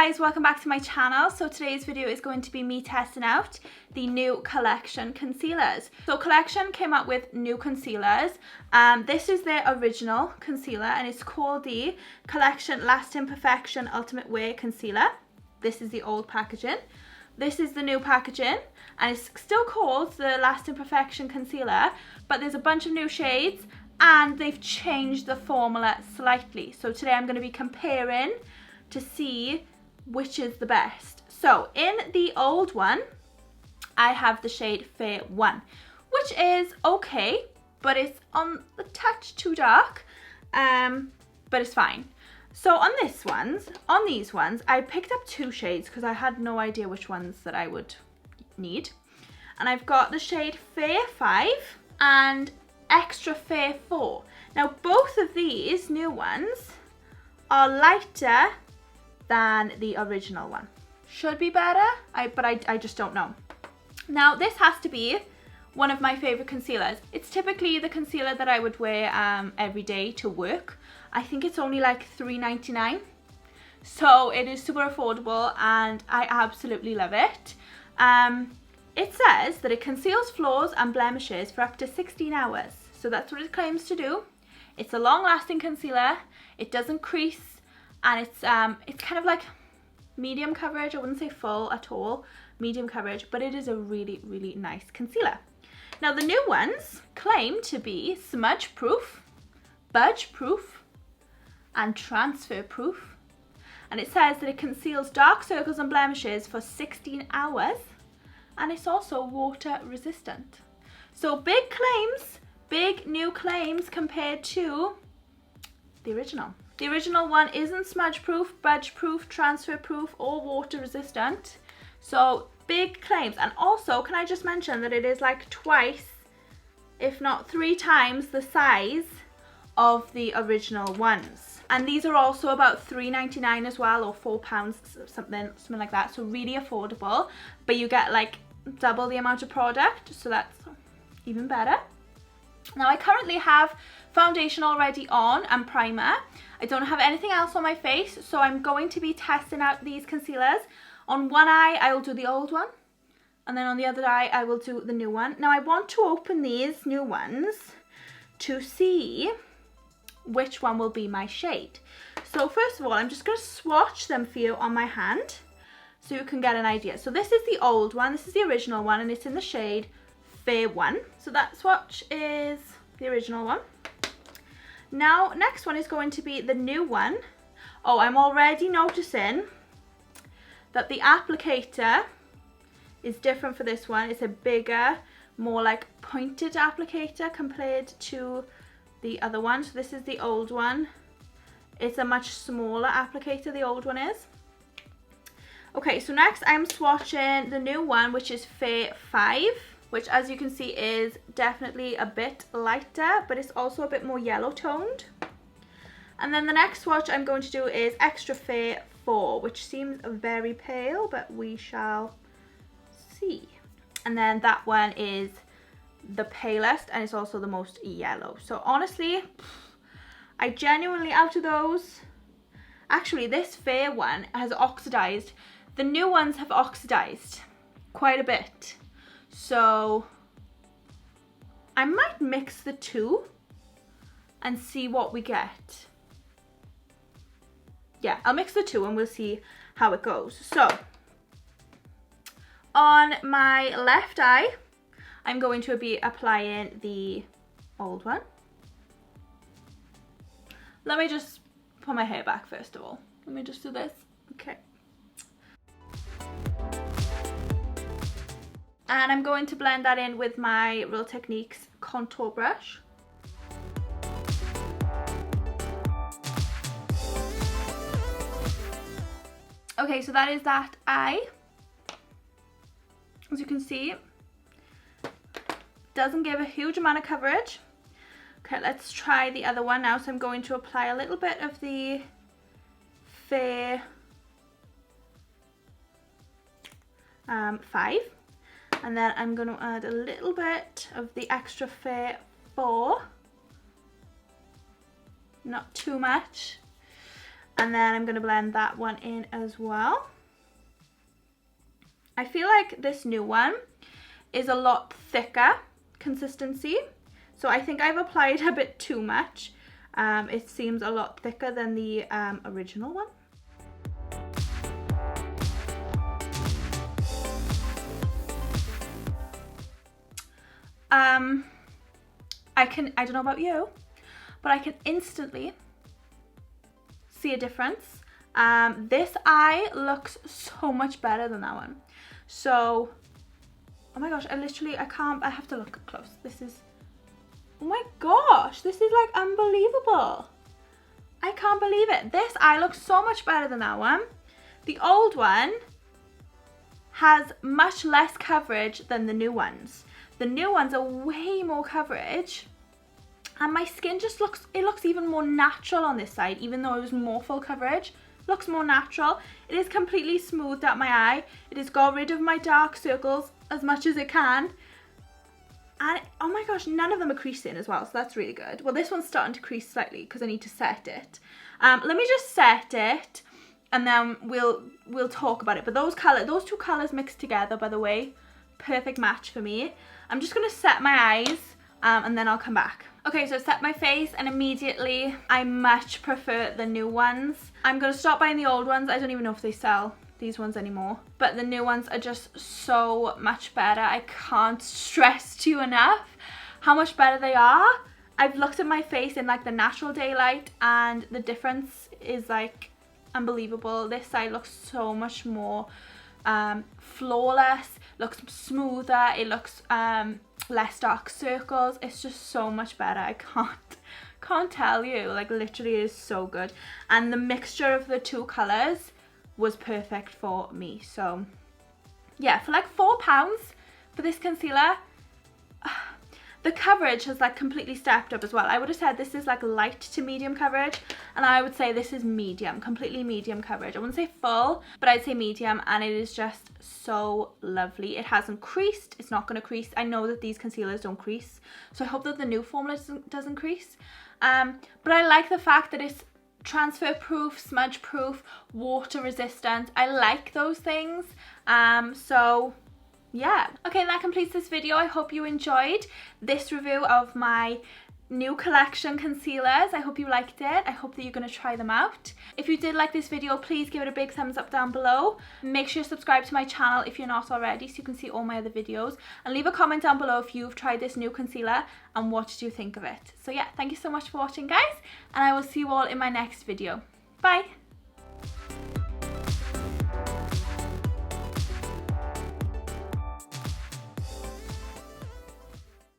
guys, welcome back to my channel. So today's video is going to be me testing out the new collection concealers. So collection came out with new concealers. This is their original concealer and it's called the Collection Lasting Perfection Ultimate Wear Concealer. This is the old packaging. This is the new packaging and it's still called the Lasting Perfection Concealer, but there's a bunch of new shades and they've changed the formula slightly. So today I'm going to be comparing to see which is the best. So in the old one, I have the shade Fair 1, which is okay, but it's on a touch too dark, but it's fine. So on these ones, I picked up two shades because I had no idea which ones that I would need. And I've got the shade Fair 5 and Extra Fair 4. Now both of these new ones are lighter than the original one. Should be better, but I just don't know. Now this has to be one of my favorite concealers. It's typically the concealer that I would wear every day to work. I think it's only like $3.99, so it is super affordable and I absolutely love it. It says that it conceals flaws and blemishes for up to 16 hours. So that's what it claims to do. It's a long-lasting concealer. It doesn't crease. And it's kind of like medium coverage. I wouldn't say full at all, medium coverage, but it is a really, really nice concealer. Now the new ones claim to be smudge proof, budge proof, and transfer proof. And it says that it conceals dark circles and blemishes for 16 hours, and it's also water resistant. So big claims, big new claims compared to the original. The original one isn't smudge proof, budge proof, transfer proof, or water resistant. So big claims. And also, can I just mention that it is like twice, if not 3 times the size of the original ones. And these are also about $3.99 as well, or £4, something like that. So really affordable, but you get like double the amount of product, so that's even better. Now I currently have foundation already on and primer. I don't have anything else on my face, so I'm going to be testing out these concealers. On one eye I will do the old one, and then on the other eye I will do the new one. Now I want to open these new ones to see which one will be my shade. So first of all, I'm just going to swatch them for you on my hand so you can get an idea. So this is the old one, this is the original one, and it's in the shade Fair 1. So that swatch is the original one. Now next one is going to be the new one. Oh, I'm already noticing that the applicator is different for this one. It's a bigger, more like pointed applicator compared to the other one. So this is the old one. It's a much smaller applicator, the old one is. Okay, so next I'm swatching the new one, which is Fair 5, which as you can see is definitely a bit lighter, but it's also a bit more yellow toned. And then the next swatch I'm going to do is Extra Fair 4, which seems very pale, but we shall see. And then that one is the palest and it's also the most yellow. So honestly, I genuinely, out of those, actually this Fair one has oxidized. The new ones have oxidized quite a bit. So I might mix the two and see what we get. Yeah, I'll mix the two and we'll see how it goes. So on my left eye, I'm going to be applying the old one. Let me just put my hair back first of all. Let me just do this. Okay. And I'm going to blend that in with my Real Techniques contour brush. Okay, so that is that eye. As you can see, doesn't give a huge amount of coverage. Okay, let's try the other one now. So I'm going to apply a little bit of the Fair 5. And then I'm going to add a little bit of the Extra Fair 4. Not too much. And then I'm going to blend that one in as well. I feel like this new one is a lot thicker consistency. So I think I've applied a bit too much. It seems a lot thicker than the original one. I don't know about you, but I can instantly see a difference. This eye looks so much better than that one. So, oh my gosh, I have to look close. This is, oh my gosh, this is like unbelievable. I can't believe it. This eye looks so much better than that one. The old one has much less coverage than the new ones. The new ones are way more coverage. And my skin just looks even more natural on this side, even though it was more full coverage. Looks more natural. It is completely smoothed out my eye. It has got rid of my dark circles as much as it can. And oh my gosh, none of them are creasing as well, so that's really good. Well, this one's starting to crease slightly because I need to set it. Let me just set it and then we'll talk about it. But those two colours mixed together, by the way, perfect match for me. I'm just going to set my eyes and then I'll come back. Okay, so I've set my face and immediately I much prefer the new ones. I'm going to stop buying the old ones. I don't even know if they sell these ones anymore. But the new ones are just so much better. I can't stress to you enough how much better they are. I've looked at my face in like the natural daylight and the difference is like unbelievable. This side looks so much more flawless, looks smoother, it looks less dark circles. It's just so much better. I can't tell you, like literally it is so good. And the mixture of the two colours was perfect for me. So yeah, for like £4 for this concealer, the coverage has like completely stepped up as well. I would have said this is like light to medium coverage, and I would say this is medium, completely medium coverage. I wouldn't say full, but I'd say medium, and it is just so lovely. It hasn't creased, it's not going to crease. I know that these concealers don't crease, so I hope that the new formula doesn't crease. But I like the fact that it's transfer proof, smudge proof, water resistant. I like those things. So yeah, okay, that completes this video. I hope you enjoyed this review of my new collection concealers. I hope you liked it. I hope that you're going to try them out. If you did like this video, please give it a big thumbs up down below. Make sure you subscribe to my channel if you're not already, so you can see all my other videos, and leave a comment down below if you've tried this new concealer and what did you think of it. So yeah, thank you so much for watching, guys, and I will see you all in my next video. Bye.